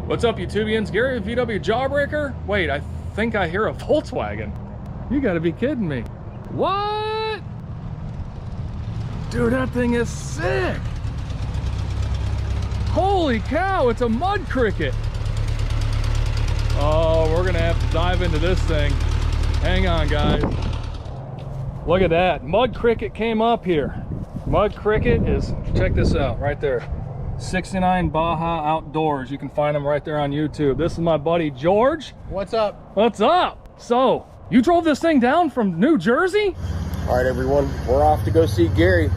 What's up, YouTubians? Gary with VW Jawbreaker? Wait, I think I hear a Volkswagen. You gotta be kidding me. What? Dude, that thing is sick. Holy cow, it's a mud cricket. Oh, we're gonna have to dive into this thing. Hang on, guys. Look at that, mud cricket came up here. Mud cricket is, check this out, right there. 69 Baja Outdoors. You can find them right there on YouTube. This is my buddy George. What's up? What's up? So, you drove this thing down from New Jersey? All right, everyone, we're off to go see Gary.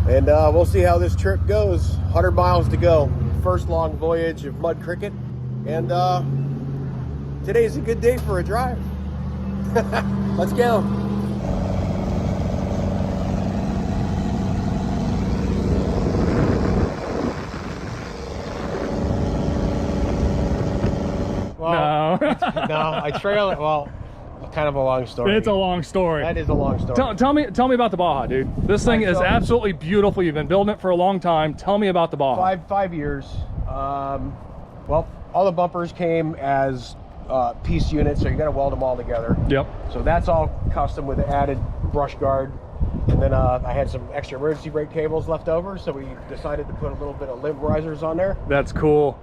And we'll see how this trip goes. 100 miles to go. First long voyage of mud cricket. And today's a good day for a drive. Let's go. Well, no, I trail it. Well, kind of a long story. It's a long story. That is a long story. Tell me about the Baja, dude. This thing is absolutely beautiful. You've been building it for a long time. Tell me about the Baja. Five years. Well, all the bumpers came as piece units, so you got to weld them all together. Yep. So that's all custom with the added brush guard. And then I had some extra emergency brake cables left over, so we decided to put a little bit of limb risers on there. That's cool.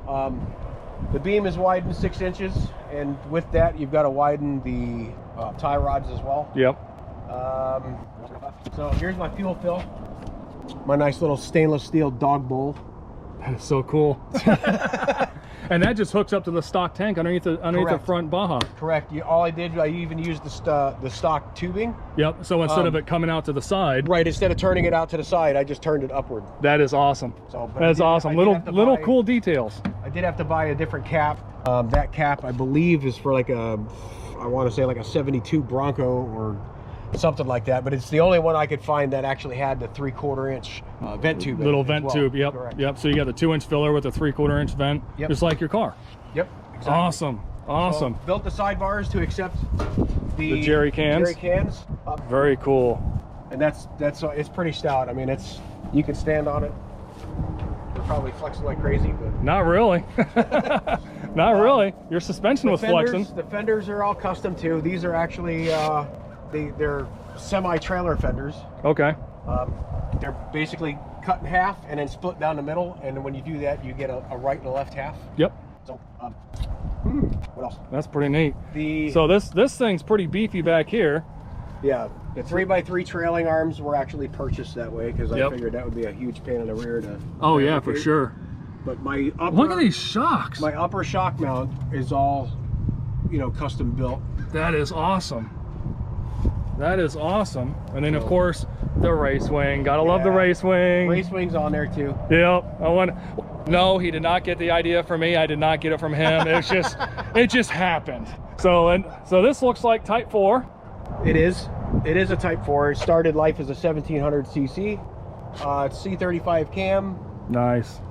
The beam is widened 6 inches, and with that, you've got to widen the tie rods as well. Yep. So here's my fuel fill. My nice little stainless steel dog bowl. That is so cool. And that just hooks up to the stock tank underneath the front Baja. Correct. All I did, I even used the stock tubing. Yep. So instead of it coming out to the side, right? Instead of turning it out to the side, I just turned it upward. That is awesome. So that's awesome. Little cool details. I did have to buy a different cap. That cap, I believe, is for like I want to say like a 72 Bronco or something like that, but it's the only one I could find that actually had the 3/4 inch vent tube. Little vent tube. Yep. Correct. Yep. So you got the 2-inch filler with a 3/4 inch vent, just like your car. Yep. Exactly. Awesome. So built the sidebars to accept the jerry cans. Jerry cans. Very cool. And that's it's pretty stout. I mean, you can stand on it. You're probably flexing like crazy, but not really. Not really. Your suspension was flexing. The fenders are all custom too. These are actually they're semi-trailer fenders. Okay. They're basically cut in half and then split down the middle, and when you do that, you get a right and a left half. Yep. So, what else? That's pretty neat. So this thing's pretty beefy back here. Yeah, the 3x3 trailing arms were actually purchased that way because I figured that would be a huge pain in the rear to. Oh yeah, for sure. But my upper, look at these shocks. My upper shock mount is all, custom built. That is awesome. That is awesome. And then of course the race wing. Gotta love the race wing. Race wing's on there too. Yep. No, he did not get the idea from me. I did not get it from him. It's just it just happened. So this looks like Type 4. It is. It is a Type 4. It started life as a 1700 cc. It's C35 cam. Nice.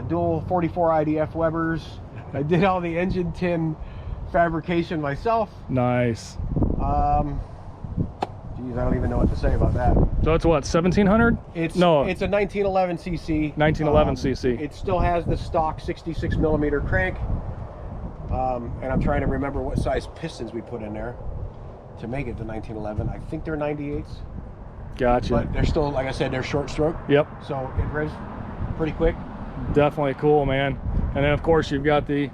Dual 44 IDF Webers. I did all the engine tin fabrication myself. Nice. Geez, I don't even know what to say about that. So it's what, 1700? It's a 1911 cc. 1911 cc. It still has the stock 66 millimeter crank. And I'm trying to remember what size pistons we put in there to make it the 1911. I think they're 98s. Gotcha. But they're still, like I said, they're short stroke. Yep. So it revs pretty quick. Definitely cool, man. And then of course you've got the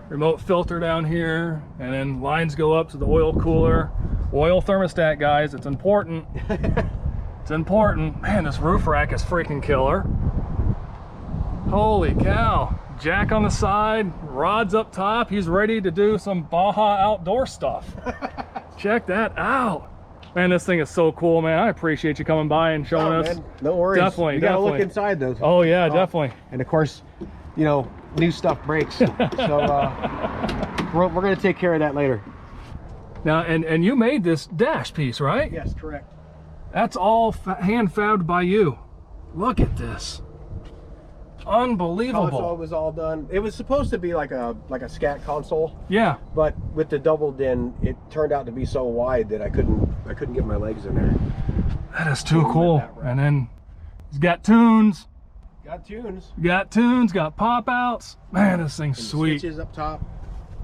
remote filter down here, and then lines go up to the oil cooler. Oil thermostat, guys, it's important. It's important. Man, this roof rack is freaking killer. Holy cow. Jack on the side, rods up top. He's ready to do some Baja outdoor stuff. Check that out. Man, this thing is so cool, man. I appreciate you coming by and showing us. Man, no worries. Definitely, you gotta look inside those. Oh yeah, definitely. And of course, new stuff breaks. So we're gonna take care of that later. Now, and you made this dash piece, right? Yes, correct. That's all hand fabbed by you. Look at this. Unbelievable. Console was all done. It was supposed to be like a scat console. Yeah. But with the double din, it turned out to be so wide that I couldn't get my legs in there. That is too cool. And then he's got tunes. Got tunes. Got tunes, got pop outs. Man, this thing's And sweet. Switches up top.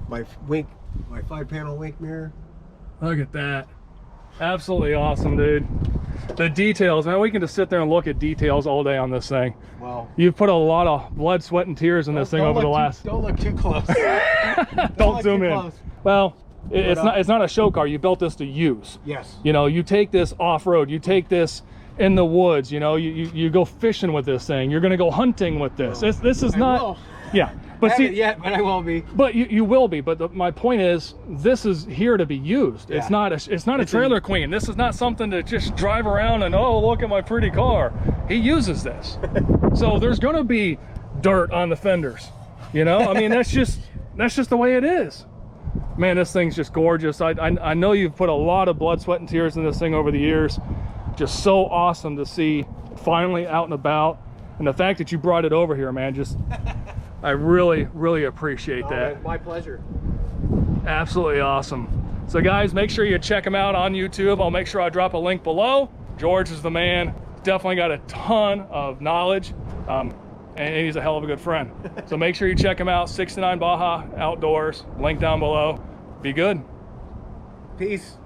My 5-panel wink mirror. Look at that. Absolutely awesome, dude. The details, man, we can just sit there and look at details all day on this thing. Wow. You've put a lot of blood, sweat, and tears in this thing over the last. Don't look too close. Don't zoom in. Close. Well, it's not a show car. You built this to use. Yes. You know, you take this off-road, you take this in the woods, you know, you go fishing with this thing. You're gonna go hunting with this. This is not. Yeah. But I see, haven't yet, but I will be. but you will be. But my point is, this is here to be used. Yeah. It's not a trailer queen. This is not something to just drive around and, oh, look at my pretty car. He uses this. So there's gonna be dirt on the fenders. You know, I mean, that's just the way it is. Man, this thing's just gorgeous. I know you've put a lot of blood, sweat, and tears in this thing over the years. Just so awesome to see finally out and about. And the fact that you brought it over here, man, just I really, really appreciate that. My pleasure. Absolutely awesome. So guys, make sure you check him out on YouTube. I'll make sure I drop a link below. George is the man. Definitely got a ton of knowledge. And he's a hell of a good friend. So make sure you check him out. 69 Baja Outdoors. Link down below. Be good. Peace.